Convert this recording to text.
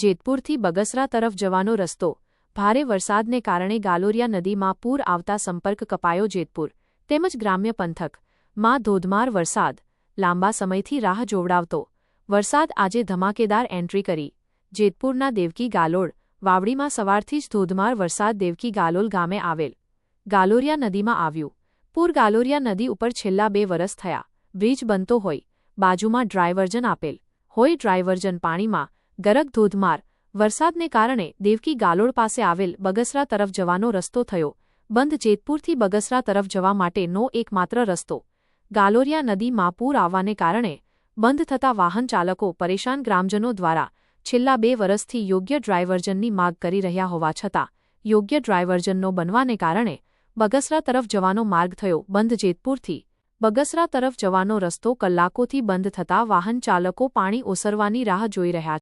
જેતપુરથી બગસરા તરફ જવાનો રસ્તો ભારે વરસાદને કારણે ગાલોરિયા નદીમાં પૂર આવતા સંપર્ક કપાયો. જેતપુર તેમજ ગ્રામ્ય પંથકમાં ધોધમાર વરસાદ લાંબા સમયથી રાહ જોવડાવતો વરસાદ આજે ધમાકેદાર એન્ટ્રી કરી. જેતપુરના દેવકી ગાલોડ વાવડીમાં સવારથી જ ધોધમાર વરસાદ દેવકી ગાલોલ ગામે આવેલ ગાલોરિયા નદીમાં આવ્યું પૂર. ગાલોરિયા નદી ઉપર છેલ્લા 2 વર્ષ થયા બ્રિજ બનતો હોય, બાજુમાં ડ્રાયવર્જન આપેલ હોય. ડ્રાયવર્જન પાણીમાં ગરક. ધોધમાર વરસાદને કારણે દેવકી ગાલોડ પાસે આવેલ બગસરા તરફ જવાનો રસ્તો થયો બંધ. જેતપુરથી બગસરા તરફ જવા માટેનો એકમાત્ર રસ્તો ગાલોરિયા નદીમાં પૂર આવવાને કારણે બંધ થતા વાહન ચાલકો પરેશાન. ગ્રામજનો દ્વારા છેલ્લા 2 વર્ષથી યોગ્ય ડ્રાયવર્જનની માગ કરી રહ્યા હોવા છતાં યોગ્ય ડ્રાયવર્જનનો બનવાને કારણે બગસરા તરફ જવાનો માર્ગ થયો બંધ. જેતપુરથી બગસરા તરફ જવાનો રસ્તો કલાકોથી બંધ થતા વાહન ચાલકો પાણી ઓસરવાની રાહ જોઈ રહ્યા